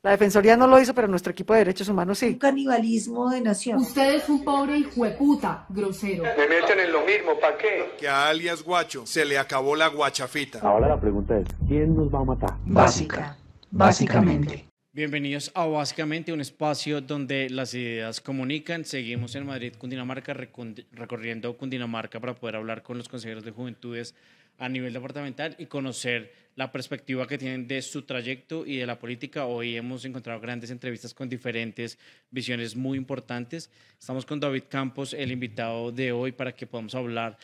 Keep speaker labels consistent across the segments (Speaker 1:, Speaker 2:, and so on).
Speaker 1: La Defensoría no lo hizo, pero nuestro equipo de derechos humanos
Speaker 2: Un
Speaker 1: sí.
Speaker 2: canibalismo de nación.
Speaker 3: Usted es un pobre hijueputa, grosero.
Speaker 4: Me meten en lo mismo, ¿para qué?
Speaker 5: Que a alias Guacho se le acabó la guachafita.
Speaker 6: Ahora la pregunta es, ¿quién nos va a matar?
Speaker 3: Básicamente.
Speaker 7: Bienvenidos a Básicamente, un espacio donde las ideas comunican. Seguimos en Madrid, Cundinamarca, recorriendo Cundinamarca para poder hablar con los consejeros de juventudes a nivel departamental y conocer la perspectiva que tienen de su trayecto y de la política. Hoy hemos encontrado grandes entrevistas con diferentes visiones muy importantes. Estamos con David Campos, el invitado de hoy, para que podamos hablar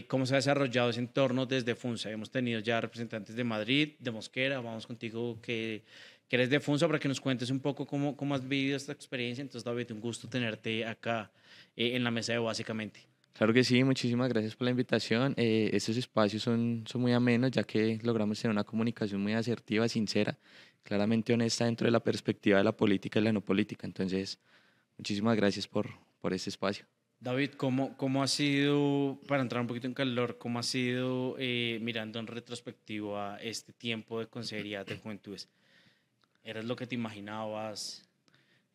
Speaker 7: cómo se ha desarrollado ese entorno desde Funza. Hemos tenido ya representantes de Madrid, de Mosquera. Vamos contigo que eres de Funza, para que nos cuentes un poco cómo has vivido esta experiencia. Entonces, David, un gusto tenerte acá en la mesa de Básicamente.
Speaker 8: Claro que sí, muchísimas gracias por la invitación. Estos espacios son muy amenos, ya que logramos tener una comunicación muy asertiva, sincera, claramente honesta dentro de la perspectiva de la política y la no política. Entonces, muchísimas gracias por este espacio.
Speaker 7: David, ¿cómo ha sido, para entrar un poquito en calor, cómo ha sido mirando en retrospectivo a este tiempo de consejería de juventudes? ¿Eres lo que te imaginabas?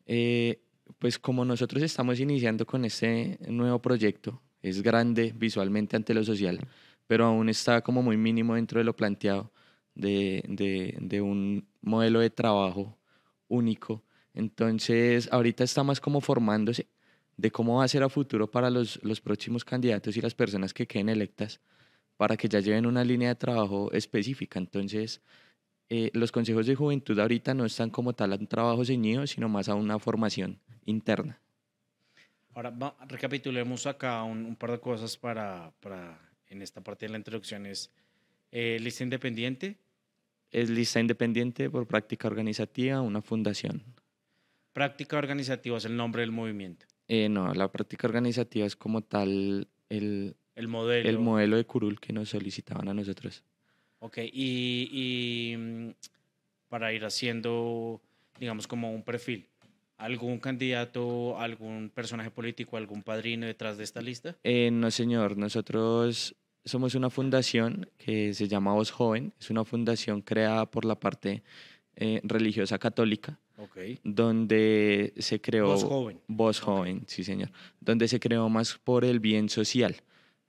Speaker 8: Pues como nosotros estamos iniciando con este nuevo proyecto, es grande visualmente ante lo social, pero aún está como muy mínimo dentro de lo planteado de un modelo de trabajo único. Entonces, ahorita está más como formándose de cómo va a ser a futuro para los próximos candidatos y las personas que queden electas, para que ya lleven una línea de trabajo específica. Entonces, los consejos de juventud ahorita no están como tal a un trabajo ceñido, sino más a una formación interna.
Speaker 7: Ahora, recapitulemos acá un par de cosas para en esta parte de la introducción. Es lista independiente.
Speaker 8: Es lista independiente por práctica organizativa, una fundación.
Speaker 7: Práctica organizativa es el nombre del movimiento.
Speaker 8: No, la práctica organizativa es como tal el modelo de curul que nos solicitaban a nosotros.
Speaker 7: Ok, y para ir haciendo, digamos, como un perfil, ¿algún candidato, algún personaje político, algún padrino detrás de esta lista?
Speaker 8: No, señor. Nosotros somos una fundación que se llama Voz Joven. Es una fundación creada por la parte religiosa católica.
Speaker 7: Okay.
Speaker 8: Donde se creó...
Speaker 7: Voz Joven.
Speaker 8: Voz Joven, okay. Sí, señor. Donde se creó más por el bien social.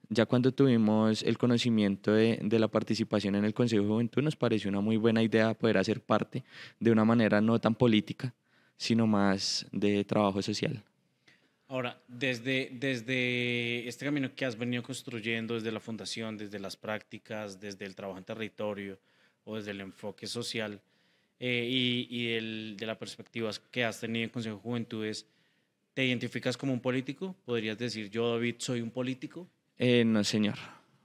Speaker 8: Ya cuando tuvimos el conocimiento de la participación en el Consejo de Juventud, nos pareció una muy buena idea poder hacer parte de una manera no tan política, sino más de trabajo social.
Speaker 7: Ahora, desde este camino que has venido construyendo, desde la fundación, desde las prácticas, desde el trabajo en territorio o desde el enfoque social de las perspectivas que has tenido en Consejo de Juventudes, ¿te identificas como un político? ¿Podrías decir, yo, David, soy un político?
Speaker 8: No, señor.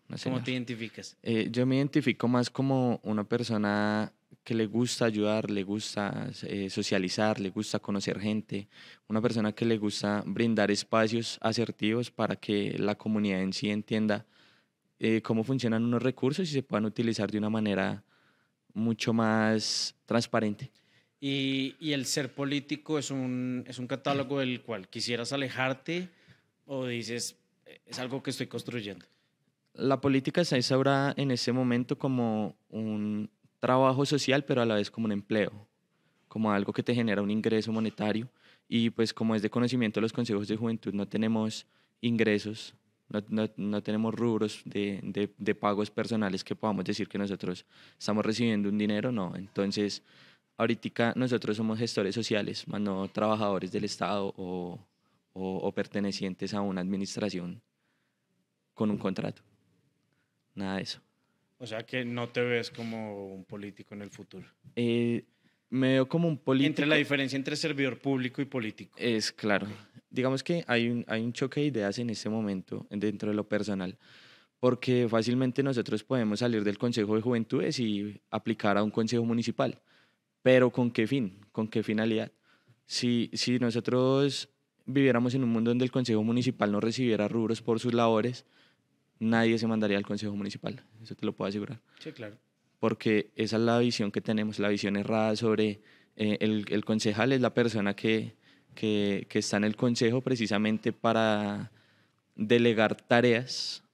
Speaker 8: No, señor.
Speaker 7: ¿Cómo te identificas?
Speaker 8: Yo me identifico más como una persona que le gusta ayudar, le gusta socializar, le gusta conocer gente, una persona que le gusta brindar espacios asertivos para que la comunidad en sí entienda cómo funcionan unos recursos y se puedan utilizar de una manera mucho más transparente.
Speaker 7: ¿Y el ser político es un catálogo del cual quisieras alejarte o dices, es algo que estoy construyendo?
Speaker 8: La política está instaurada en este momento como un trabajo social, pero a la vez como un empleo, como algo que te genera un ingreso monetario. Y pues como es de conocimiento, los consejos de juventud no tenemos ingresos, no tenemos rubros de pagos personales que podamos decir que nosotros estamos recibiendo un dinero, no. Entonces, ahorita nosotros somos gestores sociales, más no trabajadores del Estado o pertenecientes a una administración con un contrato. Nada de eso.
Speaker 7: O sea que no te ves como un político en el futuro.
Speaker 8: Me veo como un político.
Speaker 7: Entre la diferencia entre servidor público y político.
Speaker 8: Es claro. Digamos que hay un choque de ideas en este momento dentro de lo personal, porque fácilmente nosotros podemos salir del Consejo de Juventudes y aplicar a un consejo municipal. Pero ¿con qué fin? ¿Con qué finalidad? Si nosotros viviéramos en un mundo donde el Consejo Municipal no recibiera rubros por sus labores, nadie se mandaría al Consejo Municipal, eso te lo puedo asegurar.
Speaker 7: Sí, claro.
Speaker 8: Porque esa es la visión que tenemos, la visión errada sobre el concejal es la persona que está en el consejo precisamente para delegar tareas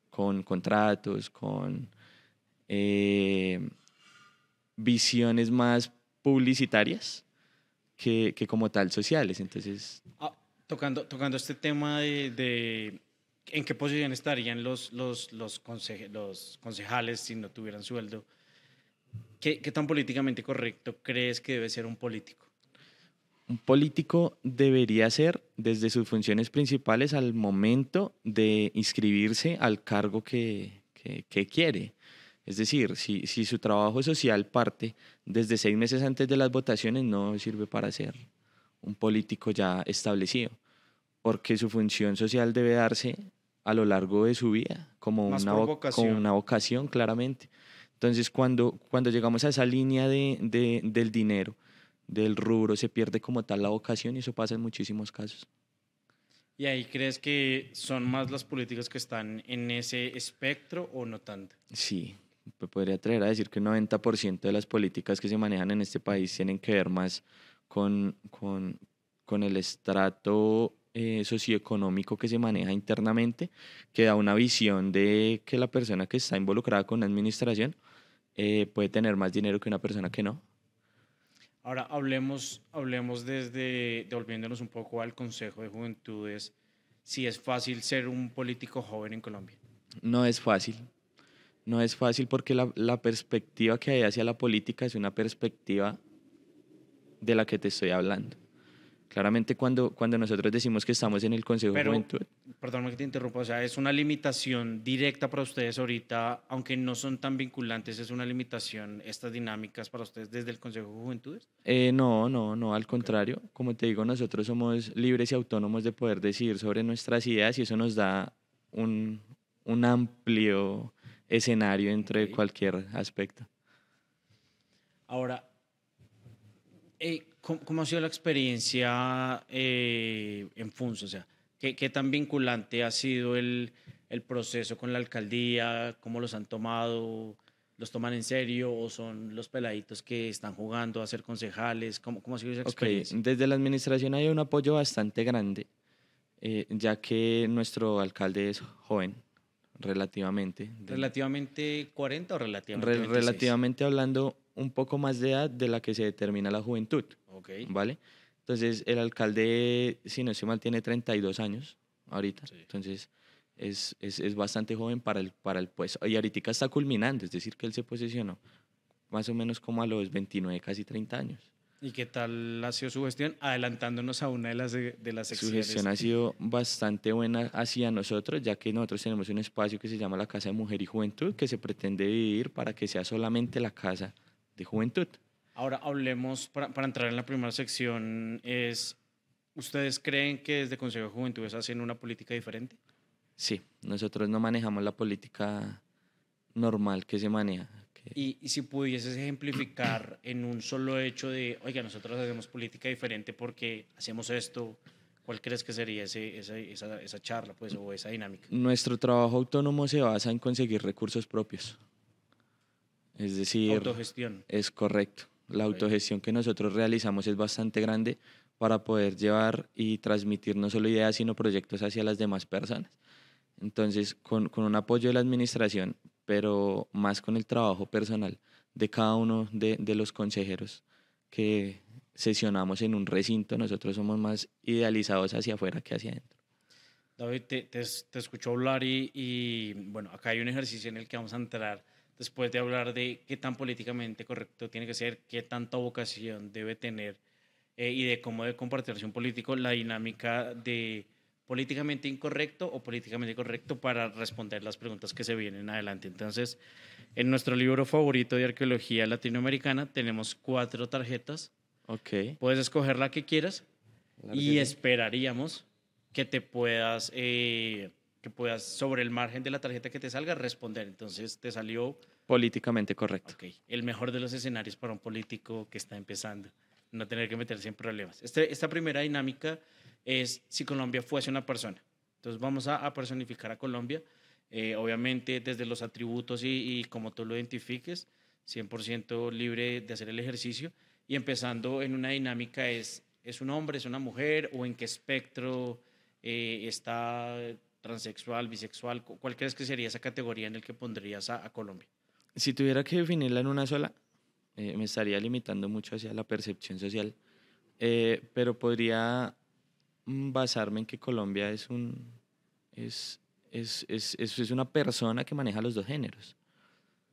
Speaker 8: con contratos, con visiones más publicitarias que como tal sociales. Entonces,
Speaker 7: Tocando este tema de en qué posición estarían los concejales si no tuvieran sueldo, ¿qué tan políticamente correcto crees que debe ser un político?
Speaker 8: un político debería ser desde sus funciones principales al momento de inscribirse al cargo que quiere. Es decir, si su trabajo social parte desde 6 meses antes de las votaciones, no sirve para ser un político ya establecido, porque su función social debe darse a lo largo de su vida, como
Speaker 7: Más
Speaker 8: una,
Speaker 7: por
Speaker 8: como
Speaker 7: vocación.
Speaker 8: una vocación, claramente. Entonces, cuando llegamos a esa línea del dinero, del rubro, se pierde como tal la vocación y eso pasa en muchísimos casos.
Speaker 7: ¿Y ahí crees que son más las políticas que están en ese espectro o no tanto?
Speaker 8: Sí, me podría atrever a decir que un 90% de las políticas que se manejan en este país tienen que ver más con el estrato socioeconómico que se maneja internamente, que da una visión de que la persona que está involucrada con la administración puede tener más dinero que una persona que no.
Speaker 7: Ahora hablemos devolviéndonos un poco al Consejo de Juventudes, si es fácil ser un político joven en Colombia.
Speaker 8: No es fácil. No es fácil porque la perspectiva que hay hacia la política es una perspectiva de la que te estoy hablando. Claramente cuando nosotros decimos que estamos en el Consejo de
Speaker 7: Pero,
Speaker 8: Juventud,
Speaker 7: perdóname que te interrumpa, o sea, es una limitación directa para ustedes ahorita, aunque no son tan vinculantes, es una limitación estas dinámicas para ustedes desde el Consejo de Juventudes.
Speaker 8: no, al contrario. Como te digo, nosotros somos libres y autónomos de poder decidir sobre nuestras ideas y eso nos da un amplio escenario dentro de
Speaker 7: Ok.
Speaker 8: cualquier aspecto.
Speaker 7: Ahora, ¿cómo ha sido la experiencia en Funzo? O sea, ¿qué tan vinculante ha sido el proceso con la alcaldía? ¿Cómo los han tomado? ¿Los toman en serio o son los peladitos que están jugando a ser concejales? ¿Cómo ha sido esa
Speaker 8: Ok,
Speaker 7: experiencia?
Speaker 8: desde la administración hay un apoyo bastante grande, ya que nuestro alcalde es joven, relativamente.
Speaker 7: ¿Relativamente 40 o relativamente 26?
Speaker 8: Relativamente hablando, un poco más de edad de la que se determina la juventud,
Speaker 7: Ok.
Speaker 8: ¿vale? Entonces, el alcalde, si no estoy mal, tiene 32 años ahorita,
Speaker 7: Sí.
Speaker 8: entonces es bastante joven para el puesto. Y ahorita está culminando, es decir, que él se posicionó más o menos como a los 29, casi 30 años.
Speaker 7: ¿Y qué tal ha sido su gestión? Adelantándonos a una de las
Speaker 8: Su
Speaker 7: secciones.
Speaker 8: gestión ha sido bastante buena hacia nosotros, ya que nosotros tenemos un espacio que se llama la Casa de Mujer y Juventud, que se pretende dividir para que sea solamente la Casa de Juventud.
Speaker 7: Ahora hablemos, para entrar en la primera sección, ¿ustedes creen que desde Consejo de Juventudes hacen una política diferente?
Speaker 8: Sí, nosotros no manejamos la política normal que se maneja.
Speaker 7: Y si pudieses ejemplificar en un solo hecho de, oiga, nosotros hacemos política diferente porque hacemos esto, ¿cuál crees que sería esa charla pues, o esa dinámica?
Speaker 8: Nuestro trabajo autónomo se basa en conseguir recursos propios. Es decir,
Speaker 7: Autogestión.
Speaker 8: es correcto. La autogestión que nosotros realizamos es bastante grande para poder llevar y transmitir no solo ideas, sino proyectos hacia las demás personas. Entonces, con un apoyo de la administración, pero más con el trabajo personal de cada uno de los consejeros que sesionamos en un recinto, nosotros somos más idealizados hacia afuera que hacia adentro.
Speaker 7: David, te escucho hablar y, bueno, acá hay un ejercicio en el que vamos a entrar después de hablar de qué tan políticamente correcto tiene que ser, qué tanta vocación debe tener y de cómo debe comportarse un político, la dinámica de políticamente incorrecto o políticamente correcto para responder las preguntas que se vienen adelante. Entonces, en nuestro libro favorito de arqueología latinoamericana tenemos 4 tarjetas.
Speaker 8: Ok.
Speaker 7: Puedes escoger la que quieras
Speaker 8: Claro que
Speaker 7: y
Speaker 8: sí.
Speaker 7: esperaríamos que puedas, sobre el margen de la tarjeta que te salga, responder. Entonces, te salió,
Speaker 8: Políticamente correcto.
Speaker 7: ok, el mejor de los escenarios para un político que está empezando, no tener que meterse en problemas. Esta primera dinámica es si Colombia fuese una persona. Entonces, vamos a personificar a Colombia, obviamente desde los atributos y como tú lo identifiques, 100% libre de hacer el ejercicio. Y empezando en una dinámica ¿es un hombre, es una mujer o en qué espectro está transexual, bisexual? ¿Cuál crees que sería esa categoría en el que pondrías a Colombia?
Speaker 8: Si tuviera que definirla en una sola, me estaría limitando mucho hacia la percepción social, pero podría basarme en que Colombia es una persona que maneja los dos géneros,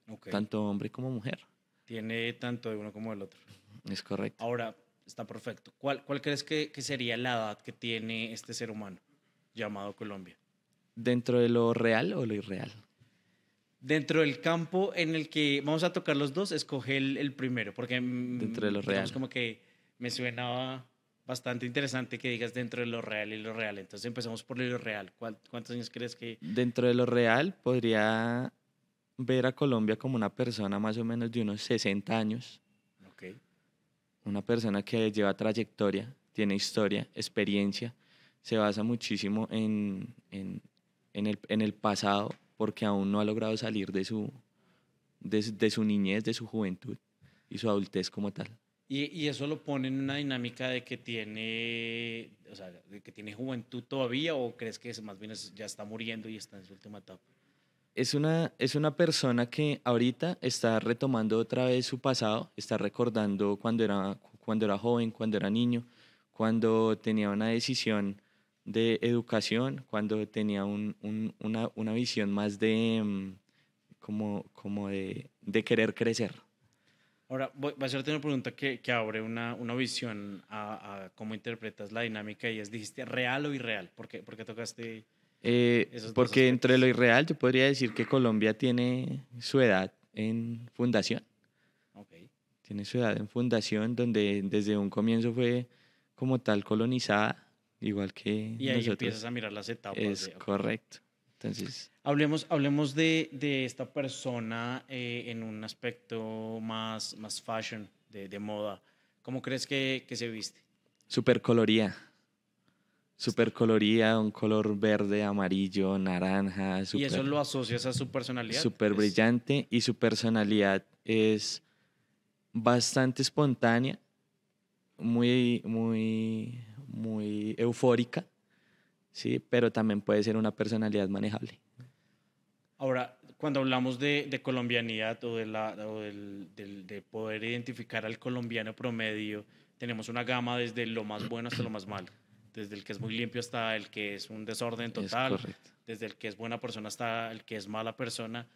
Speaker 7: Ok.
Speaker 8: tanto hombre como mujer.
Speaker 7: Tiene tanto de uno como del otro.
Speaker 8: Es correcto.
Speaker 7: Ahora, está perfecto. ¿Cuál crees que sería la edad que tiene este ser humano llamado Colombia?
Speaker 8: ¿Dentro de lo real o lo irreal?
Speaker 7: Dentro del campo en el que vamos a tocar los dos, escoge el primero, porque
Speaker 8: Dentro de lo
Speaker 7: digamos
Speaker 8: real.
Speaker 7: como que me suena bastante interesante que digas dentro de lo real y lo real. Entonces empezamos por lo real. ¿Cuántos años crees que...?
Speaker 8: Dentro de lo real podría ver a Colombia como una persona más o menos de unos 60 años,
Speaker 7: Ok.
Speaker 8: una persona que lleva trayectoria, tiene historia, experiencia, se basa muchísimo en el pasado porque aún no ha logrado salir de su niñez, de su juventud y su adultez como tal.
Speaker 7: Y eso lo pone en una dinámica de que tiene, o sea, de que tiene juventud todavía, o crees que más bien ya está muriendo y está en su última etapa.
Speaker 8: Es una persona que ahorita está retomando otra vez su pasado, está recordando cuando era joven, cuando era niño, cuando tenía una decisión de educación, cuando tenía una visión más de como de querer crecer.
Speaker 7: Ahora, voy a hacerte una pregunta que abre una visión a cómo interpretas la dinámica y es, dijiste, ¿real o irreal? ¿Por qué tocaste esos dos
Speaker 8: Porque entre
Speaker 7: aspectos?
Speaker 8: lo irreal yo podría decir que Colombia tiene su edad en fundación.
Speaker 7: Ok.
Speaker 8: Tiene su edad en fundación donde desde un comienzo fue como tal colonizada, igual que
Speaker 7: Y ahí
Speaker 8: nosotros.
Speaker 7: empiezas a mirar las etapas.
Speaker 8: Es
Speaker 7: Ok.
Speaker 8: correcto. Entonces,
Speaker 7: Hablemos de esta persona en un aspecto más fashion, de moda. ¿Cómo crees que se viste?
Speaker 8: súper colorida, un color verde, amarillo, naranja,
Speaker 7: Y eso lo asocias a su personalidad.
Speaker 8: súper
Speaker 7: Es-
Speaker 8: brillante y su personalidad es bastante espontánea, muy, muy, muy eufórica, sí, pero también puede ser una personalidad manejable.
Speaker 7: Ahora, cuando hablamos de colombianidad de poder identificar al colombiano promedio, tenemos una gama desde lo más bueno hasta lo más malo. Desde el que es muy limpio hasta el que es un desorden
Speaker 8: Es
Speaker 7: total,
Speaker 8: correcto.
Speaker 7: desde el que es buena persona hasta el que es mala persona.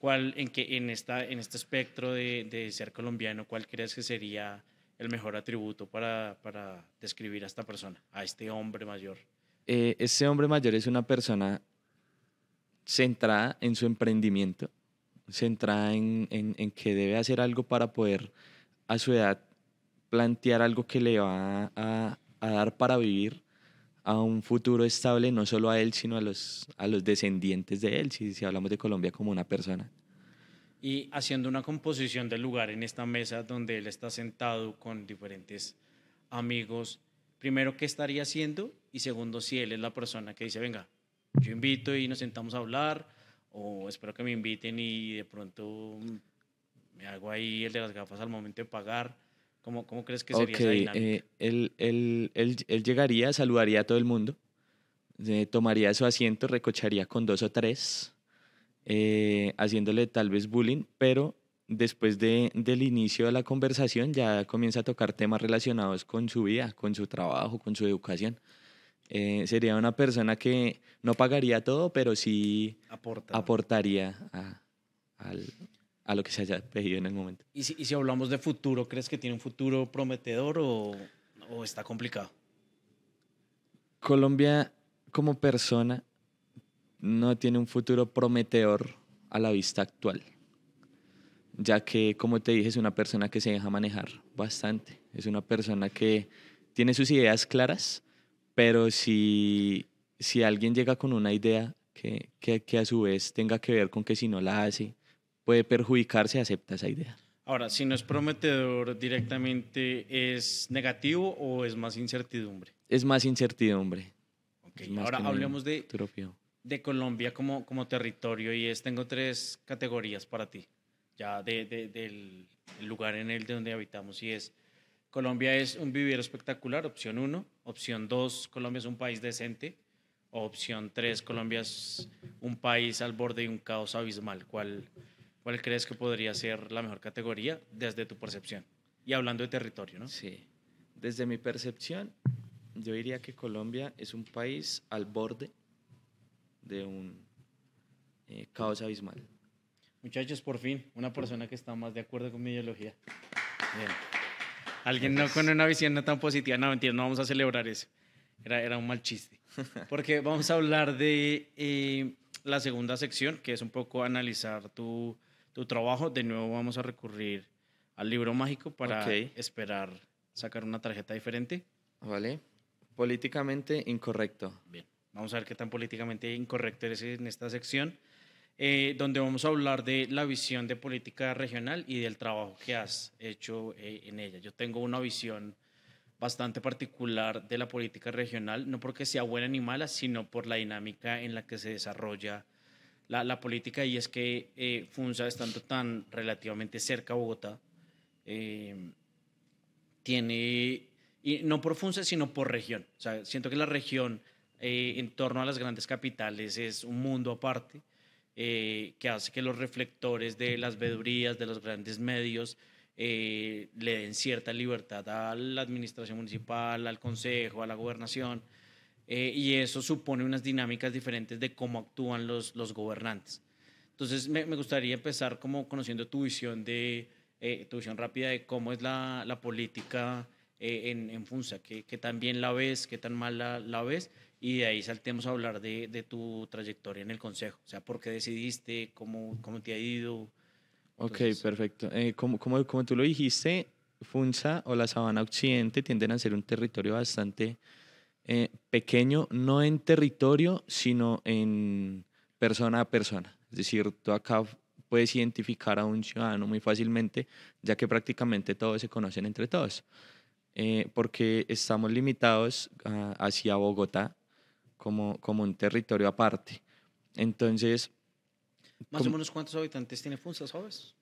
Speaker 7: En este espectro de ser colombiano, cuál crees que sería el mejor atributo para describir a esta persona, a este hombre mayor?
Speaker 8: Ese hombre mayor es una persona centrada en su emprendimiento, centrada en que debe hacer algo para poder a su edad plantear algo que le va a dar para vivir a un futuro estable, no solo a él, sino a los descendientes de él, si hablamos de Colombia como una persona.
Speaker 7: Y haciendo una composición del lugar en esta mesa donde él está sentado con diferentes amigos, primero, ¿qué estaría haciendo? Y segundo, si él es la persona que dice, venga, yo invito y nos sentamos a hablar, o espero que me inviten y de pronto me hago ahí el de las gafas al momento de pagar. ¿Cómo crees que sería
Speaker 8: Ok,
Speaker 7: esa dinámica?
Speaker 8: él llegaría, saludaría a todo el mundo, tomaría su asiento, recocharía con dos o tres, haciéndole tal vez bullying, pero después del inicio de la conversación ya comienza a tocar temas relacionados con su vida, con su trabajo, con su educación. Sería una persona que no pagaría todo, pero sí
Speaker 7: Aporta.
Speaker 8: aportaría a lo que se haya pedido en el momento.
Speaker 7: Y si hablamos de futuro, ¿crees que tiene un futuro prometedor o está complicado?
Speaker 8: Colombia como persona no tiene un futuro prometedor a la vista actual, ya que, como te dije, es una persona que se deja manejar bastante, es una persona que tiene sus ideas claras, pero si alguien llega con una idea que a su vez tenga que ver con que si no la hace, puede perjudicarse, acepta esa idea.
Speaker 7: Ahora, si no es prometedor directamente, ¿es negativo o es más incertidumbre?
Speaker 8: Es más incertidumbre.
Speaker 7: Ok,
Speaker 8: es más
Speaker 7: ahora
Speaker 8: que no hay
Speaker 7: hablemos
Speaker 8: un futuro fijo.
Speaker 7: de Colombia como territorio y tengo tres categorías para ti, ya del lugar en el de donde habitamos y es, Colombia es un vivir espectacular, opción 1, opción 2, Colombia es un país decente, o opción 3, Colombia es un país al borde de un caos abismal. ¿Cuál ¿cuál crees que podría ser la mejor categoría desde tu percepción? Y hablando de territorio, ¿no?
Speaker 8: Sí. Desde mi percepción, yo diría que Colombia es un país al borde de un caos abismal.
Speaker 7: Muchachos, por fin, una persona que está más de acuerdo con mi ideología. Bien. Alguien no con una visión no tan positiva. No, mentira, no vamos a celebrar eso. Era un mal chiste. Porque vamos a hablar de la segunda sección, que es un poco analizar tu trabajo. De nuevo vamos a recurrir al libro mágico para esperar sacar una tarjeta diferente.
Speaker 8: ¿Vale? Políticamente incorrecto.
Speaker 7: Bien, vamos a ver qué tan políticamente incorrecto eres en esta sección, donde vamos a hablar de la visión de política regional y del trabajo que has hecho en ella. Yo tengo una visión bastante particular de la política regional, no porque sea buena ni mala, sino por la dinámica en la que se desarrolla la política, y es que Funza, estando tan relativamente cerca a Bogotá, tiene, y no por Funza, sino por región. O sea, siento que la región en torno a las grandes capitales es un mundo aparte, que hace que los reflectores de las veedurías, de los grandes medios, le den cierta libertad a la administración municipal, al consejo, a la gobernación, y eso supone unas dinámicas diferentes de cómo actúan los gobernantes. Entonces, me gustaría empezar como conociendo tu visión tu visión rápida de cómo es la política en Funza, que tan bien la ves, qué tan mal la ves, y de ahí saltemos a hablar de tu trayectoria en el consejo. O sea, ¿por qué decidiste? ¿Cómo te ha ido? Entonces,
Speaker 8: Ok, perfecto. Como tú lo dijiste, Funza o la Sabana Occidente tienden a ser un territorio bastante pequeño, no en territorio, sino en persona a persona. Es decir, tú acá puedes identificar a un ciudadano muy fácilmente, ya que prácticamente todos se conocen entre todos, porque estamos limitados hacia Bogotá como un territorio aparte. Entonces,
Speaker 7: más o menos, ¿cuántos habitantes tiene Funza, sabes?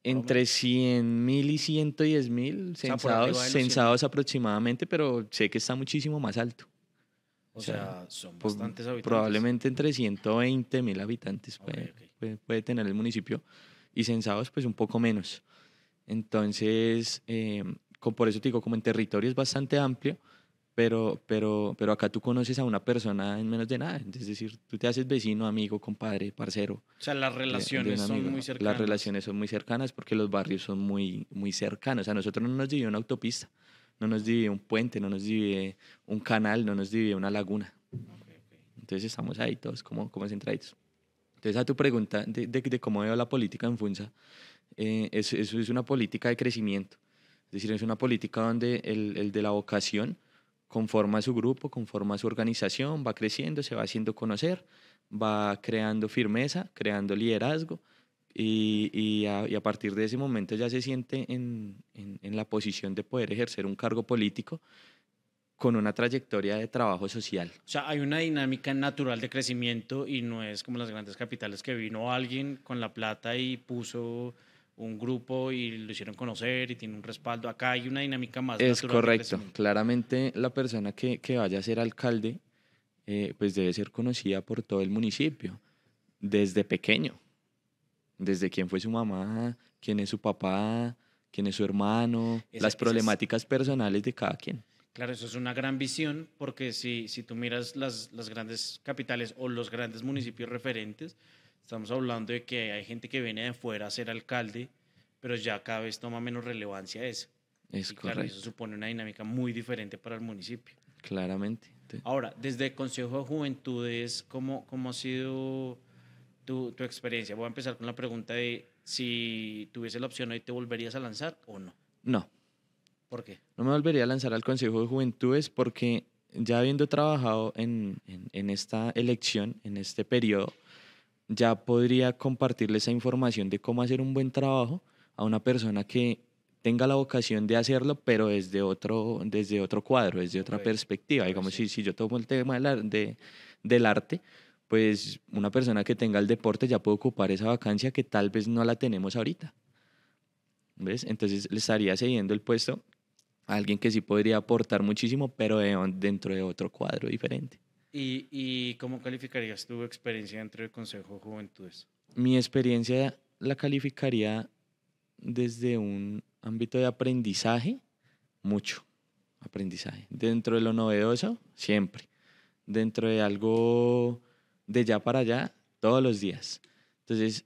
Speaker 8: entre 100.000 y 110.000
Speaker 7: sea, por arriba de los 100.000.
Speaker 8: censados aproximadamente, pero sé que está muchísimo más alto.
Speaker 7: O sea, son
Speaker 8: Pues,
Speaker 7: bastantes habitantes.
Speaker 8: probablemente entre 120.000 habitantes
Speaker 7: Ok.
Speaker 8: puede tener el municipio, y censados pues un poco menos. Entonces, por eso te digo, como en territorio es bastante amplio, pero acá tú conoces a una persona en menos de nada. Es decir, tú te haces vecino, amigo, compadre, parcero.
Speaker 7: O sea, las
Speaker 8: de
Speaker 7: relaciones
Speaker 8: un
Speaker 7: son
Speaker 8: amigo.
Speaker 7: muy cercanas.
Speaker 8: Las relaciones son muy cercanas porque los barrios son muy, muy cercanos. A nosotros no nos divide una autopista, no nos divide un puente, no nos divide un canal, no nos divide una laguna. Entonces estamos ahí todos como centraditos. Entonces, a tu pregunta de cómo veo la política en Funza, eso es una política de crecimiento. Es decir, es una política donde el de la vocación conforma su grupo, conforma su organización, va creciendo, se va haciendo conocer, va creando firmeza, creando liderazgo, y a partir de ese momento ya se siente en la posición de poder ejercer un cargo político con una trayectoria de trabajo social.
Speaker 7: O sea, hay una dinámica natural de crecimiento y no es como las grandes capitales que vino alguien con la plata y puso un grupo y lo hicieron conocer y tiene un respaldo. Acá hay una dinámica más
Speaker 8: Es
Speaker 7: natural de
Speaker 8: correcto.
Speaker 7: crecimiento.
Speaker 8: Claramente la persona que vaya a ser alcalde pues debe ser conocida por todo el municipio, desde pequeño, desde quién fue su mamá, quién es su papá, quién es su hermano, las problemáticas personales de cada quien.
Speaker 7: Claro, eso es una gran visión, porque si tú miras las grandes capitales o los grandes municipios referentes, estamos hablando de que hay gente que viene de fuera a ser alcalde, pero ya cada vez toma menos relevancia eso.
Speaker 8: Es
Speaker 7: Y claro,
Speaker 8: correcto.
Speaker 7: eso supone una dinámica muy diferente para el municipio.
Speaker 8: Claramente.
Speaker 7: Ahora, desde el Consejo de Juventudes, ¿cómo ha sido tu experiencia? Voy a empezar con la pregunta de si tuviese la opción hoy, ¿te volverías a lanzar o no?
Speaker 8: No,
Speaker 7: ¿Por qué?
Speaker 8: no me volvería a lanzar al Consejo de Juventudes porque ya habiendo trabajado en esta elección, en este periodo, ya podría compartirle esa información de cómo hacer un buen trabajo a una persona que tenga la vocación de hacerlo, pero desde otro cuadro, desde otra perspectiva. Digamos, si yo tomo el tema del arte, pues una persona que tenga el deporte ya puede ocupar esa vacancia que tal vez no la tenemos ahorita. ¿Ves? Entonces le estaría cediendo el puesto a alguien que sí podría aportar muchísimo, pero dentro de otro cuadro diferente.
Speaker 7: ¿Y cómo calificarías tu experiencia dentro del Consejo de Juventudes?
Speaker 8: Mi experiencia la calificaría desde un ámbito de aprendizaje, mucho aprendizaje. Dentro de lo novedoso, siempre. Dentro de algo de ya para allá, todos los días. Entonces,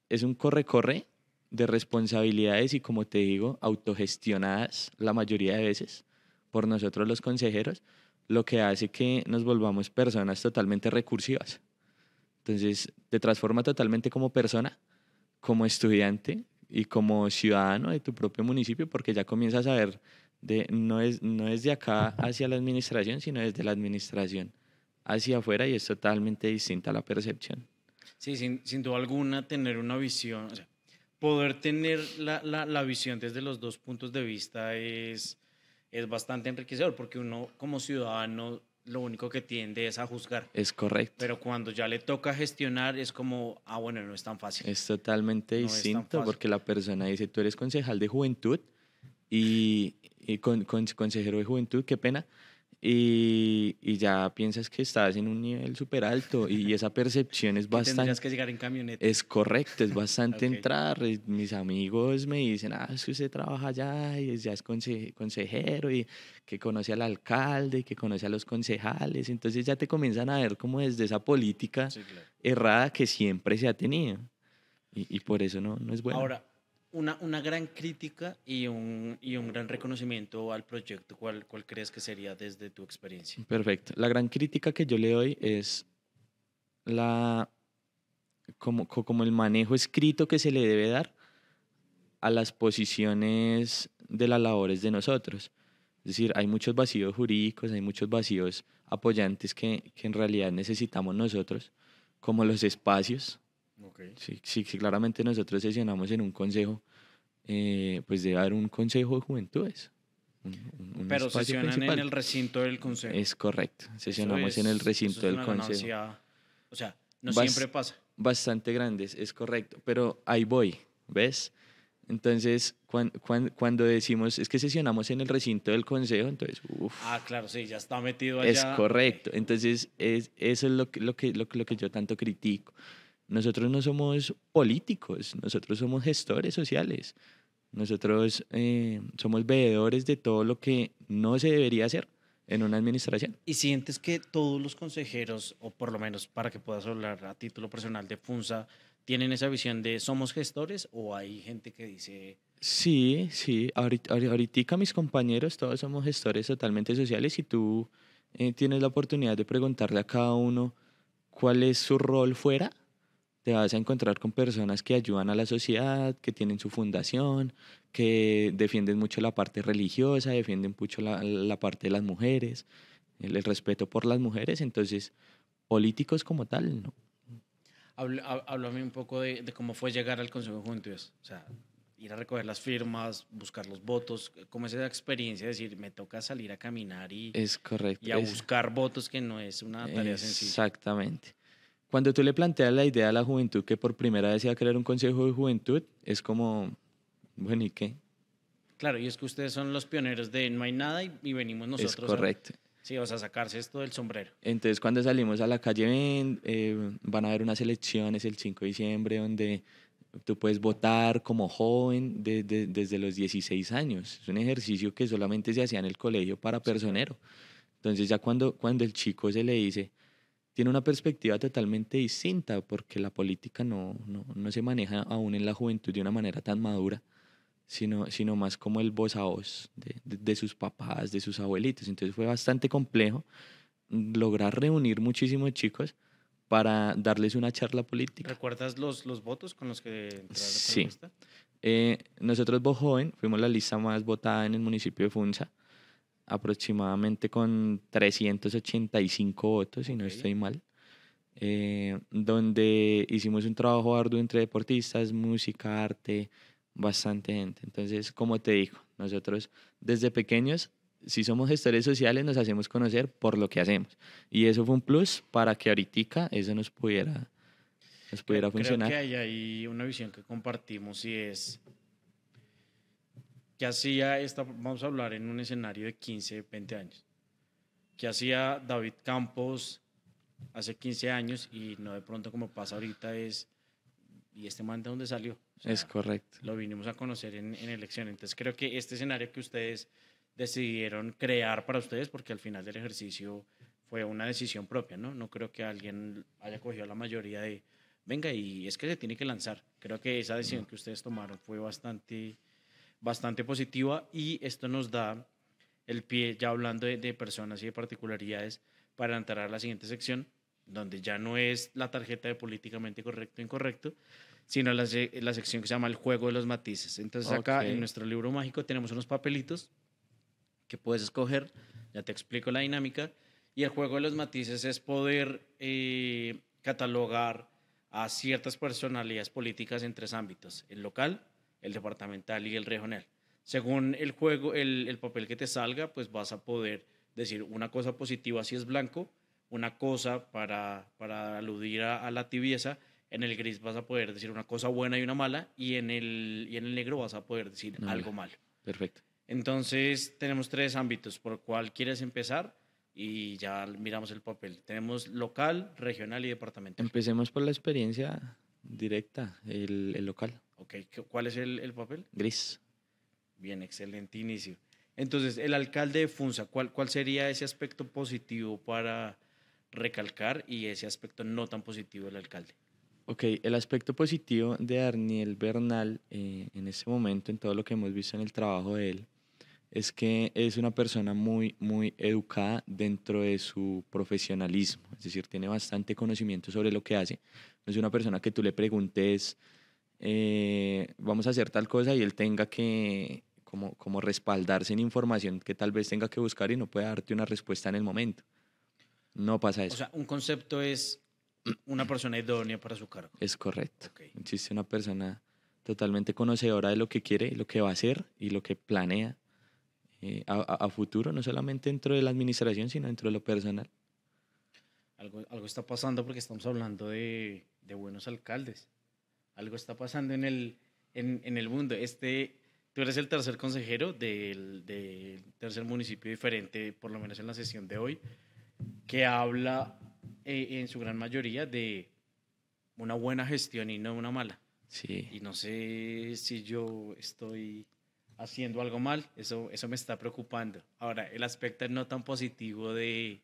Speaker 8: es un corre-corre de responsabilidades y, como te digo, autogestionadas la mayoría de veces por nosotros los consejeros, lo que hace que nos volvamos personas totalmente recursivas. Entonces, te transforma totalmente como persona, como estudiante y como ciudadano de tu propio municipio, porque ya comienzas a ver, no es de acá hacia la administración, sino desde la administración hacia afuera, y es totalmente distinta la percepción.
Speaker 7: Sí, sin duda alguna, tener una visión, o sea, poder tener la visión desde los dos puntos de vista es bastante enriquecedor, porque uno como ciudadano lo único que tiende es a juzgar.
Speaker 8: Es correcto.
Speaker 7: Pero cuando ya le toca gestionar es como, bueno, no es tan fácil.
Speaker 8: Es totalmente
Speaker 7: No es tan
Speaker 8: distinto,
Speaker 7: fácil.
Speaker 8: porque la persona dice, tú eres concejal de juventud y consejero de juventud, qué pena, y ya piensas que estás en un nivel súper alto, y esa percepción es
Speaker 7: Que tendrías
Speaker 8: bastante...
Speaker 7: que llegar en camioneta.
Speaker 8: Es correcto, es bastante
Speaker 7: Ok.
Speaker 8: entrar. Mis amigos me dicen, es que usted trabaja allá y ya es consejero y que conoce al alcalde y que conoce a los concejales. Entonces ya te comienzan a ver como desde esa política
Speaker 7: Sí, claro.
Speaker 8: errada que siempre se ha tenido. Y por eso no es bueno.
Speaker 7: Ahora, una gran crítica y un gran reconocimiento al proyecto, ¿cuál crees que sería desde tu experiencia?
Speaker 8: Perfecto. La gran crítica que yo le doy es como el manejo escrito que se le debe dar a las posiciones de las labores de nosotros. Es decir, hay muchos vacíos jurídicos, hay muchos vacíos apoyantes que en realidad necesitamos nosotros, como los espacios.
Speaker 7: Okay.
Speaker 8: Sí, claramente nosotros sesionamos en un consejo, pues debe haber un consejo de juventudes. Un
Speaker 7: Pero
Speaker 8: espacio
Speaker 7: sesionan
Speaker 8: principal.
Speaker 7: en el recinto del consejo.
Speaker 8: Es correcto, sesionamos
Speaker 7: Eso
Speaker 8: en el
Speaker 7: es
Speaker 8: recinto del
Speaker 7: una
Speaker 8: consejo.
Speaker 7: ganancia, o sea, no
Speaker 8: Bas-
Speaker 7: siempre pasa.
Speaker 8: Bastante grandes, es correcto, pero ahí voy, ¿ves? Entonces, cuando decimos, es que sesionamos en el recinto del consejo, entonces,
Speaker 7: Claro, sí, ya está metido allá.
Speaker 8: es correcto. Entonces, eso es lo que yo tanto critico. Nosotros no somos políticos, nosotros somos gestores sociales. Nosotros somos veedores de todo lo que no se debería hacer en una administración.
Speaker 7: ¿Y sientes que todos los consejeros, o por lo menos para que puedas hablar a título personal de FUNSA, tienen esa visión de somos gestores, o hay gente que dice...
Speaker 8: Sí, ahorita mis compañeros todos somos gestores totalmente sociales, y tú tienes la oportunidad de preguntarle a cada uno cuál es su rol fuera. Te vas a encontrar con personas que ayudan a la sociedad, que tienen su fundación, que defienden mucho la parte religiosa, defienden mucho la parte de las mujeres, el respeto por las mujeres. Entonces, políticos como tal, no.
Speaker 7: Háblame un poco de cómo fue llegar al Consejo de Juventudes. O sea, ir a recoger las firmas, buscar los votos, cómo es esa experiencia de decir, me toca salir a caminar
Speaker 8: Es correcto.
Speaker 7: y a buscar votos, que no es una tarea sencilla.
Speaker 8: Exactamente. Cuando tú le planteas la idea a la juventud que por primera vez se va a crear un consejo de juventud, es como, bueno, ¿y qué?
Speaker 7: Claro, y es que ustedes son los pioneros de no hay nada y venimos nosotros.
Speaker 8: Es correcto.
Speaker 7: Sí, o sea, sacarse esto del sombrero.
Speaker 8: Entonces, cuando salimos a la calle, van a haber unas elecciones el 5 de diciembre donde tú puedes votar como joven desde los 16 años. Es un ejercicio que solamente se hacía en el colegio para personero. Entonces, ya cuando el chico se le dice, tiene una perspectiva totalmente distinta, porque la política no se maneja aún en la juventud de una manera tan madura, sino más como el voz a voz de sus papás, de sus abuelitos. Entonces fue bastante complejo lograr reunir muchísimos chicos para darles una charla política.
Speaker 7: ¿Recuerdas los votos con los que entraron a
Speaker 8: Sí.
Speaker 7: la lista?
Speaker 8: Nosotros, Voz Joven, fuimos la lista más votada en el municipio de Funza, aproximadamente con 385 votos, si no
Speaker 7: Ok.
Speaker 8: estoy mal, donde hicimos un trabajo arduo entre deportistas, música, arte, bastante gente. Entonces, como te digo, nosotros desde pequeños, si somos gestores sociales, nos hacemos conocer por lo que hacemos. Y eso fue un plus para que ahorita eso nos pudiera funcionar.
Speaker 7: Creo que hay una visión que compartimos, y es que hacía vamos a hablar en un escenario de 15, 20 años. ¿Qué hacía David Campos hace 15 años y no de pronto como pasa ahorita? Es ¿y este man de dónde salió? O sea,
Speaker 8: Es correcto.
Speaker 7: lo vinimos a conocer en elección. Entonces creo que este escenario que ustedes decidieron crear para ustedes, porque al final del ejercicio fue una decisión propia, ¿no? No creo que alguien haya cogido la mayoría de, venga, y es que se tiene que lanzar. Creo que esa decisión que ustedes tomaron fue bastante positiva y esto nos da el pie, ya hablando de personas y de particularidades, para entrar a la siguiente sección, donde ya no es la tarjeta de políticamente correcto o incorrecto, sino la sección que se llama el juego de los matices. Entonces acá
Speaker 8: Ok.
Speaker 7: en nuestro libro mágico tenemos unos papelitos que puedes escoger, ya te explico la dinámica, y el juego de los matices es poder catalogar a ciertas personalidades políticas en tres ámbitos: el local, el departamental y el regional. Según el juego, el papel que te salga, pues vas a poder decir una cosa positiva si es blanco, una cosa para aludir a la tibieza. En el gris vas a poder decir una cosa buena y una mala, y en el negro vas a poder decir
Speaker 8: Nula.
Speaker 7: algo malo.
Speaker 8: Perfecto.
Speaker 7: Entonces tenemos tres ámbitos por cuál quieres empezar y ya miramos el papel. Tenemos local, regional y departamental.
Speaker 8: Empecemos por la experiencia directa, el local,
Speaker 7: Ok, ¿cuál es el papel?
Speaker 8: gris.
Speaker 7: Bien, excelente inicio. Entonces, el alcalde de Funza, ¿cuál sería ese aspecto positivo para recalcar y ese aspecto no tan positivo del alcalde?
Speaker 8: Ok, el aspecto positivo de Daniel Bernal en este momento, en todo lo que hemos visto en el trabajo de él, es que es una persona muy, muy educada dentro de su profesionalismo. Es decir, tiene bastante conocimiento sobre lo que hace. No es una persona que tú le preguntes, vamos a hacer tal cosa y él tenga que como respaldarse en información que tal vez tenga que buscar y no pueda darte una respuesta en el momento. No pasa eso.
Speaker 7: O sea, un concepto es una persona idónea para su cargo.
Speaker 8: Es correcto.
Speaker 7: Ok.
Speaker 8: Existe una persona totalmente conocedora de lo que quiere, lo que va a hacer y lo que planea a futuro, no solamente dentro de la administración, sino dentro de lo personal.
Speaker 7: Algo está pasando porque estamos hablando de buenos alcaldes. Algo está pasando en el mundo. Tú eres el tercer consejero del tercer municipio diferente, por lo menos en la sesión de hoy, que habla en su gran mayoría de una buena gestión y no una mala.
Speaker 8: Sí.
Speaker 7: Y no sé si yo estoy haciendo algo mal, eso me está preocupando. Ahora, el aspecto no tan positivo de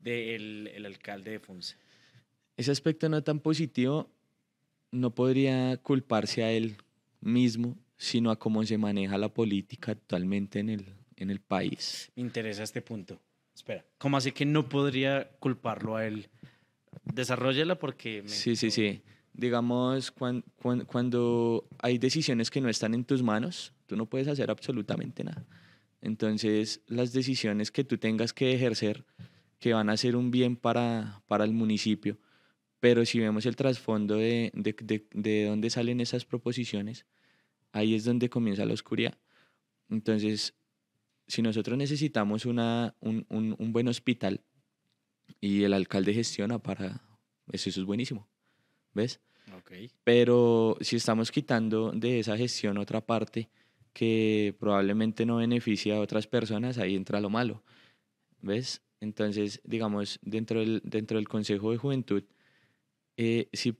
Speaker 7: el alcalde de Funza.
Speaker 8: Ese aspecto no tan positivo no podría culparse a él mismo, sino a cómo se maneja la política actualmente en el país.
Speaker 7: Me interesa este punto. Espera, ¿cómo así que no podría culparlo a él? Desarróllala porque...
Speaker 8: Sí. Digamos, cuando hay decisiones que no están en tus manos, tú no puedes hacer absolutamente nada. Entonces, las decisiones que tú tengas que ejercer, que van a ser un bien para el municipio, pero si vemos el trasfondo de dónde salen esas proposiciones, ahí es donde comienza la oscuridad. Entonces, si nosotros necesitamos un buen hospital y el alcalde gestiona eso es buenísimo, ¿ves?
Speaker 7: Ok.
Speaker 8: Pero si estamos quitando de esa gestión otra parte que probablemente no beneficia a otras personas, ahí entra lo malo, ¿ves? Entonces, digamos, dentro del Consejo de Juventud, si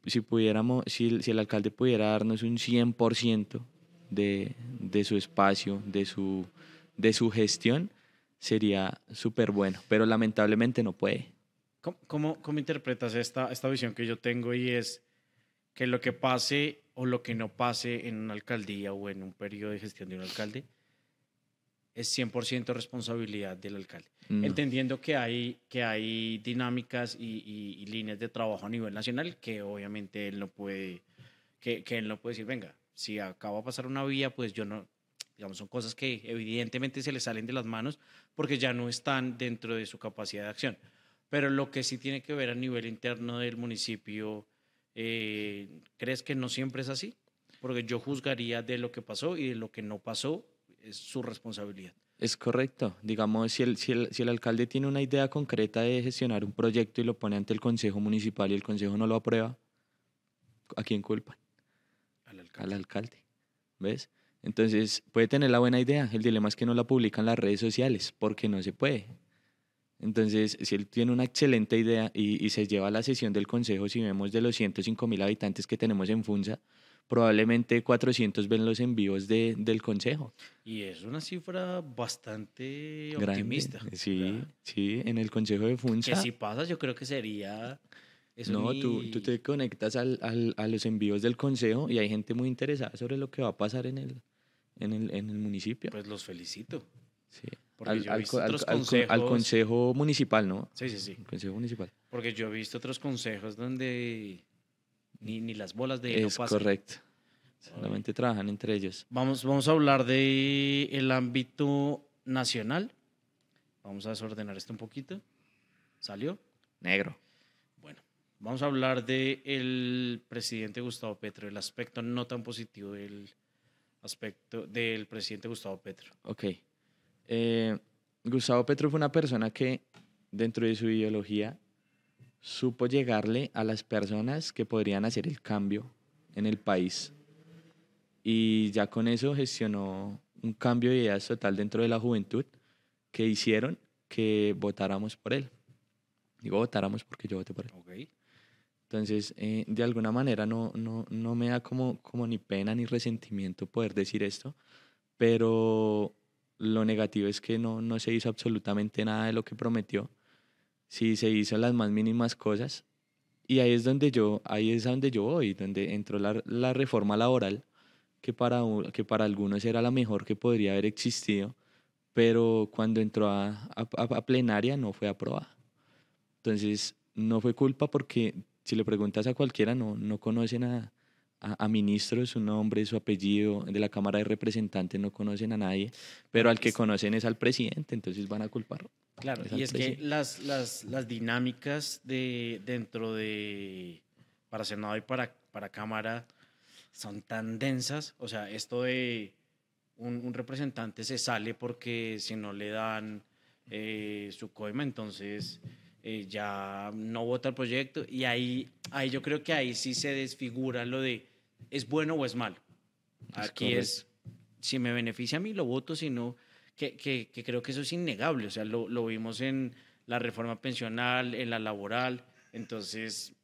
Speaker 8: el alcalde pudiera darnos un 100% de su espacio, de su gestión, sería súper bueno, pero lamentablemente no puede.
Speaker 7: ¿Cómo interpretas esta visión que yo tengo, y es que lo que pase o lo que no pase en una alcaldía o en un periodo de gestión de un alcalde es 100% responsabilidad del alcalde?
Speaker 8: No.
Speaker 7: Entendiendo que hay dinámicas y líneas de trabajo a nivel nacional que obviamente él no puede, que él no puede decir, venga, si acaba de pasar una vía, pues yo no, digamos, son cosas que evidentemente se le salen de las manos porque ya no están dentro de su capacidad de acción. Pero lo que sí tiene que ver a nivel interno del municipio, ¿crees que no siempre es así? Porque yo juzgaría de lo que pasó, y de lo que no pasó es su responsabilidad.
Speaker 8: Es correcto. Digamos, si el alcalde tiene una idea concreta de gestionar un proyecto y lo pone ante el consejo municipal y el consejo no lo aprueba, ¿a quién culpan? Al alcalde. ¿Ves? Entonces, puede tener la buena idea. El dilema es que no la publica en las redes sociales porque no se puede. Entonces, si él tiene una excelente idea y se lleva a la sesión del consejo, si vemos de los 105.000 habitantes que tenemos en Funza, probablemente 400 ven los envíos del consejo.
Speaker 7: Y es una cifra bastante
Speaker 8: Grande.
Speaker 7: optimista.
Speaker 8: Sí, sí, en el consejo de Funza.
Speaker 7: Que si pasa, yo creo que sería... eso
Speaker 8: No,
Speaker 7: ni-
Speaker 8: tú te conectas a los envíos del consejo y hay gente muy interesada sobre lo que va a pasar en el municipio.
Speaker 7: Pues los felicito.
Speaker 8: Sí.
Speaker 7: Porque yo he visto otros
Speaker 8: al
Speaker 7: consejos...
Speaker 8: consejo municipal, ¿no?
Speaker 7: Sí, sí, sí.
Speaker 8: El consejo municipal.
Speaker 7: Porque yo he visto otros consejos donde ni las bolas de no
Speaker 8: Es
Speaker 7: pasan.
Speaker 8: correcto. Solamente trabajan entre ellos.
Speaker 7: Vamos a hablar de el ámbito nacional. Vamos a desordenar esto un poquito. ¿Salió?
Speaker 8: Negro.
Speaker 7: Bueno, vamos a hablar de el presidente Gustavo Petro, el aspecto no tan positivo del aspecto del presidente Gustavo Petro.
Speaker 8: Ok. Gustavo Petro fue una persona que dentro de su ideología supo llegarle a las personas que podrían hacer el cambio en el país. Y ya con eso gestionó un cambio de ideas total dentro de la juventud que hicieron que votáramos por él. Digo votáramos porque yo voté por él.
Speaker 7: Ok.
Speaker 8: Entonces, de alguna manera no me da como ni pena ni resentimiento poder decir esto, pero lo negativo es que no se hizo absolutamente nada de lo que prometió. Sí se hizo las más mínimas cosas y ahí es a donde yo voy, donde entró la reforma laboral, que para algunos era la mejor que podría haber existido, pero cuando entró a plenaria no fue aprobada. Entonces, no fue culpa porque si le preguntas a cualquiera, no conocen a ministros, su nombre, su apellido, de la Cámara de Representantes no conocen a nadie, pero al que conocen es al presidente, entonces van a culparlo.
Speaker 7: Claro,
Speaker 8: Es al
Speaker 7: y es que
Speaker 8: presidente.
Speaker 7: las dinámicas dentro de para Senado y para Cámara son tan densas. O sea, esto de un representante se sale porque si no le dan su coima, entonces ya no vota el proyecto. Y ahí yo creo que ahí sí se desfigura lo de es bueno o es malo. Aquí es, si me beneficia a mí, lo voto, si no, que creo que eso es innegable. O sea, lo vimos en la reforma pensional, en la laboral. Entonces,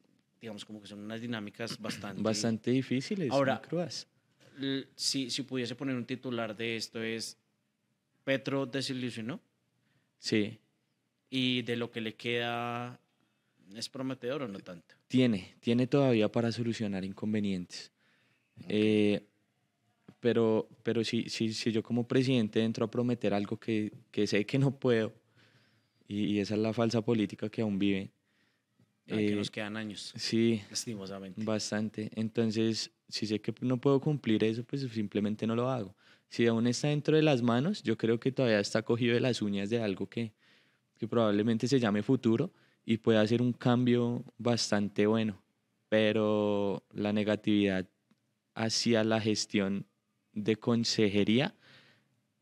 Speaker 7: digamos, como que son unas dinámicas
Speaker 8: Bastante difíciles,
Speaker 7: Ahora,
Speaker 8: muy crudas.
Speaker 7: Si pudiese poner un titular de esto es Petro desilusionó
Speaker 8: Sí,
Speaker 7: y de lo que le queda es prometedor o no tanto.
Speaker 8: tiene todavía para solucionar inconvenientes. Pero si yo como presidente entro a prometer algo que sé que no puedo, y esa es la falsa política que aún vive.
Speaker 7: Que nos quedan años,
Speaker 8: Sí,
Speaker 7: lastimosamente.
Speaker 8: bastante. Entonces, si sé que no puedo cumplir eso, pues simplemente no lo hago. Si aún está dentro de las manos, yo creo que todavía está cogido de las uñas de algo que probablemente se llame futuro y pueda hacer un cambio bastante bueno. Pero la negatividad hacia la gestión de consejería,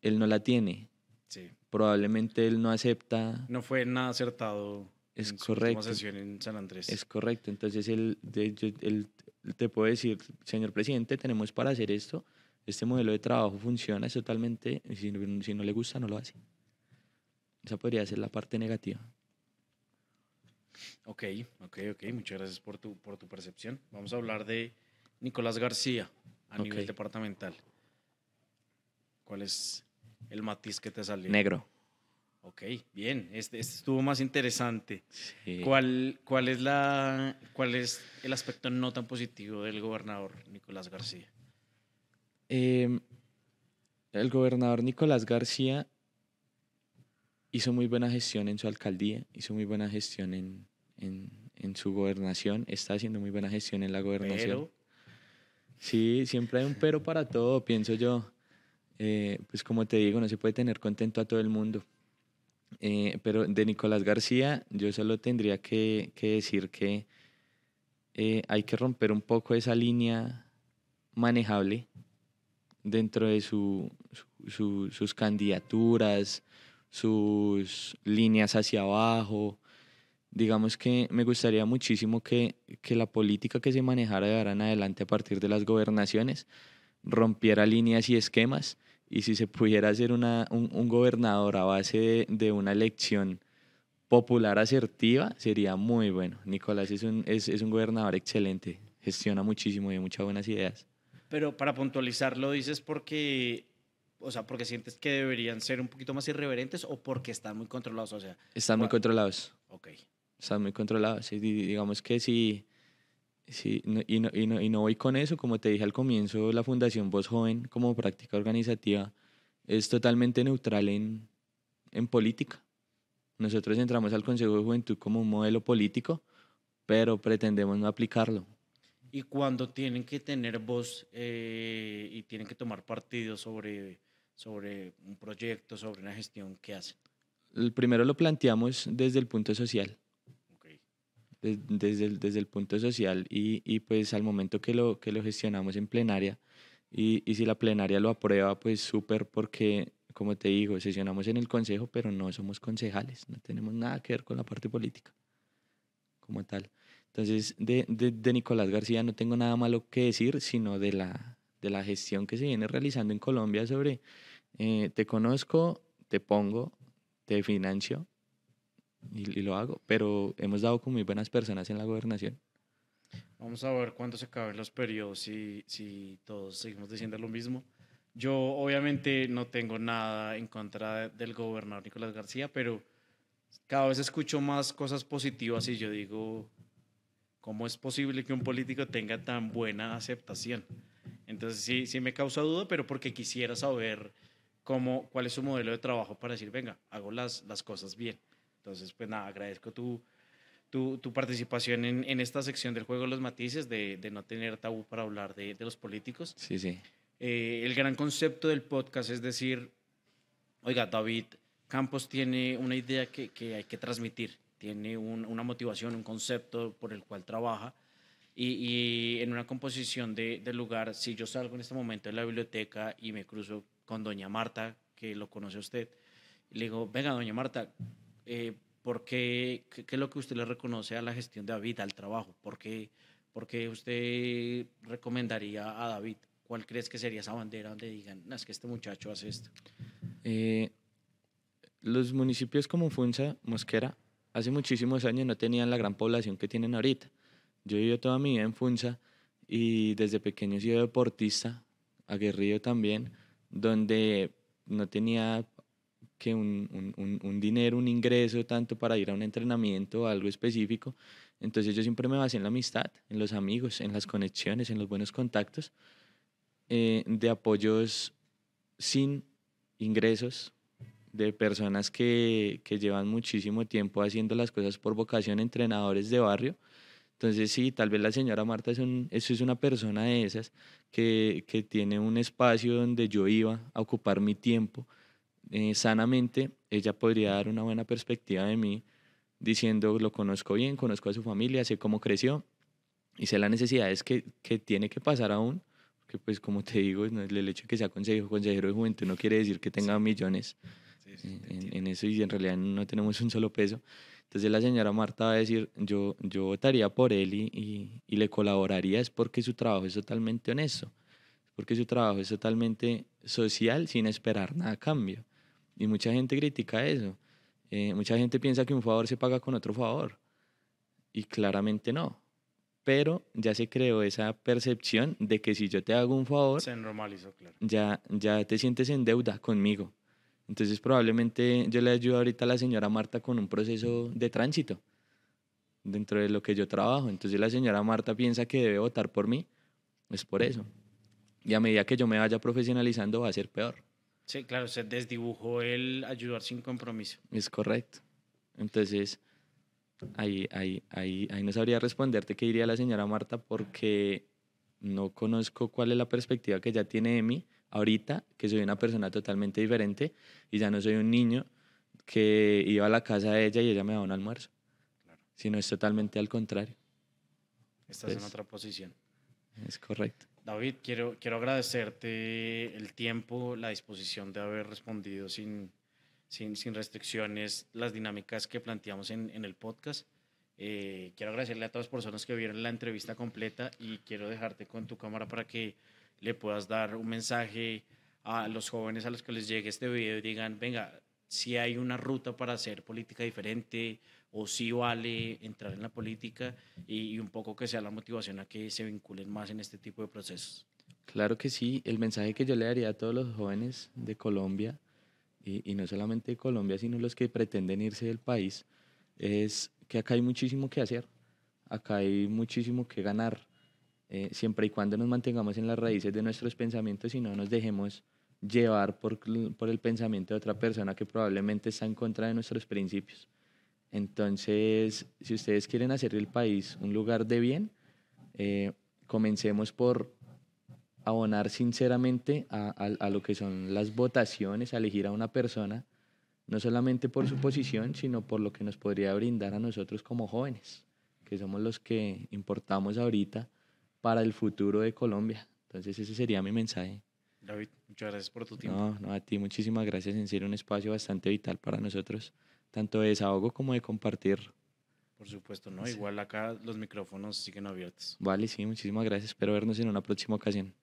Speaker 8: él no la tiene.
Speaker 7: Sí.
Speaker 8: Probablemente él no acepta.
Speaker 7: No fue nada acertado
Speaker 8: Es
Speaker 7: en su
Speaker 8: correcto.
Speaker 7: última sesión en San Andrés.
Speaker 8: Es correcto. Entonces él te puede decir, señor presidente, tenemos para hacer esto. Este modelo de trabajo funciona, es totalmente. Si no le gusta, no lo hace. Esa podría ser la parte negativa.
Speaker 7: Ok. Muchas gracias por tu percepción. Vamos a hablar de Nicolás García a nivel
Speaker 8: Ok.
Speaker 7: departamental. ¿Cuál es el matiz que te salió?
Speaker 8: Negro.
Speaker 7: Ok, bien. Este estuvo más interesante.
Speaker 8: Sí.
Speaker 7: ¿Cuál es el aspecto no tan positivo del gobernador Nicolás García?
Speaker 8: El gobernador Nicolás García hizo muy buena gestión en su alcaldía, hizo muy buena gestión en su gobernación, está haciendo muy buena gestión en la gobernación.
Speaker 7: Pero,
Speaker 8: Sí, siempre hay un pero para todo, pienso yo. Pues como te digo, no se puede tener contento a todo el mundo. Pero de Nicolás García yo solo tendría que decir que hay que romper un poco esa línea manejable dentro de sus candidaturas, sus líneas hacia abajo. Digamos que me gustaría muchísimo que la política que se manejara de ahora en adelante a partir de las gobernaciones rompiera líneas y esquemas, y si se pudiera hacer un gobernador a base de una elección popular asertiva sería muy bueno. Nicolás es un gobernador excelente, gestiona muchísimo y muchas buenas ideas.
Speaker 7: Pero para puntualizarlo, dices porque, o sea, porque sientes que deberían ser un poquito más irreverentes o porque están muy controlados, o sea.
Speaker 8: Están muy controlados.
Speaker 7: Ok.
Speaker 8: Están muy controlados. Y digamos que y no voy con eso, como te dije al comienzo, la Fundación Voz Joven como práctica organizativa es totalmente neutral en política. Nosotros entramos al Consejo de Juventud como un modelo político, pero pretendemos no aplicarlo.
Speaker 7: Y cuando tienen que tener voz y tienen que tomar partido sobre un proyecto, sobre una gestión, ¿qué hacen?
Speaker 8: El primero lo planteamos desde el punto social.
Speaker 7: Okay.
Speaker 8: Desde el punto social y pues al momento que lo gestionamos en plenaria y si la plenaria lo aprueba, pues súper porque, como te digo, sesionamos en el consejo, pero no somos concejales, no tenemos nada que ver con la parte política como tal. Entonces, de Nicolás García no tengo nada malo que decir, sino de la gestión que se viene realizando en Colombia sobre te conozco, te pongo, te financio y lo hago, pero hemos dado con muy buenas personas en la gobernación.
Speaker 7: Vamos a ver cuándo se acaben los periodos, si todos seguimos diciendo lo mismo. Yo obviamente no tengo nada en contra del gobernador Nicolás García, pero cada vez escucho más cosas positivas y yo digo, ¿cómo es posible que un político tenga tan buena aceptación? Entonces sí me causa duda, pero porque quisiera saber cuál es su modelo de trabajo para decir, venga, hago las cosas bien. Entonces, pues nada, agradezco tu participación en esta sección del juego de los matices, de no tener tabú para hablar de los políticos.
Speaker 8: Sí, sí.
Speaker 7: El gran concepto del podcast es decir, oiga, David Campos tiene una idea que hay que transmitir, tiene una motivación, un concepto por el cual trabaja y en una composición de lugar, si yo salgo en este momento de la biblioteca y me cruzo con doña Marta, que lo conoce usted, y le digo, venga, doña Marta, ¿qué es lo que usted le reconoce a la gestión de David, al trabajo? ¿Por qué usted recomendaría a David? ¿Cuál crees que sería esa bandera donde digan, no, es que este muchacho hace esto?
Speaker 8: Los municipios como Funza, Mosquera, hace muchísimos años no tenían la gran población que tienen ahorita. Yo he vivido toda mi vida en Funza y desde pequeño he sido deportista, aguerrido también, donde no tenía que un dinero, un ingreso tanto para ir a un entrenamiento o algo específico. Entonces yo siempre me basé en la amistad, en los amigos, en las conexiones, en los buenos contactos, de apoyos sin ingresos, de personas que llevan muchísimo tiempo haciendo las cosas por vocación, entrenadores de barrio. Entonces sí, tal vez la señora Marta es una persona de esas que tiene un espacio donde yo iba a ocupar mi tiempo sanamente. Ella podría dar una buena perspectiva de mí diciendo, lo conozco bien, conozco a su familia, sé cómo creció y sé las necesidades que tiene que pasar aún, porque pues como te digo, no, el hecho de que sea consejero de juventud no quiere decir que tenga millones en eso y en realidad no tenemos un solo peso. Entonces la señora Marta va a decir, yo votaría por él y le colaboraría, es porque su trabajo es totalmente honesto, porque su trabajo es totalmente social sin esperar nada a cambio. Y mucha gente critica eso. Mucha gente piensa que un favor se paga con otro favor. Y claramente no. Pero ya se creó esa percepción de que si yo te hago un favor,
Speaker 7: Se normalizó, claro.
Speaker 8: ya te sientes en deuda conmigo. Entonces probablemente yo le ayudo ahorita a la señora Marta con un proceso de tránsito dentro de lo que yo trabajo. Entonces la señora Marta piensa que debe votar por mí. Es por eso. Y a medida que yo me vaya profesionalizando va a ser peor.
Speaker 7: Sí, claro, se desdibujó el ayudar sin compromiso.
Speaker 8: Es correcto. Entonces, ahí no sabría responderte qué diría la señora Marta porque no conozco cuál es la perspectiva que ella tiene de mí ahorita, que soy una persona totalmente diferente y ya no soy un niño que iba a la casa de ella y ella me daba un almuerzo.
Speaker 7: Claro.
Speaker 8: Sino es totalmente al contrario.
Speaker 7: Estás en
Speaker 8: Pues,
Speaker 7: otra posición.
Speaker 8: Es correcto.
Speaker 7: David, quiero agradecerte el tiempo, la disposición de haber respondido sin restricciones las dinámicas que planteamos en el podcast. Quiero agradecerle a todas las personas que vieron la entrevista completa y quiero dejarte con tu cámara para que le puedas dar un mensaje a los jóvenes a los que les llegue este video y digan, venga, si hay una ruta para hacer política diferente o si vale entrar en la política y un poco que sea la motivación a que se vinculen más en este tipo de procesos.
Speaker 8: Claro que sí, el mensaje que yo le daría a todos los jóvenes de Colombia, y no solamente de Colombia, sino los que pretenden irse del país, es que acá hay muchísimo que hacer, acá hay muchísimo que ganar, siempre y cuando nos mantengamos en las raíces de nuestros pensamientos y no nos dejemos llevar por el pensamiento de otra persona que probablemente está en contra de nuestros principios. Entonces, si ustedes quieren hacer el país un lugar de bien, comencemos por abonar sinceramente a lo que son las votaciones, a elegir a una persona, no solamente por su posición, sino por lo que nos podría brindar a nosotros como jóvenes, que somos los que importamos ahorita para el futuro de Colombia. Entonces ese sería mi mensaje.
Speaker 7: David, muchas gracias por tu tiempo.
Speaker 8: No, a ti muchísimas gracias, en serio un espacio bastante vital para nosotros, tanto de desahogo como de compartir.
Speaker 7: Por supuesto, ¿no? Igual acá los micrófonos siguen abiertos.
Speaker 8: Vale, sí, muchísimas gracias, espero vernos en una próxima ocasión.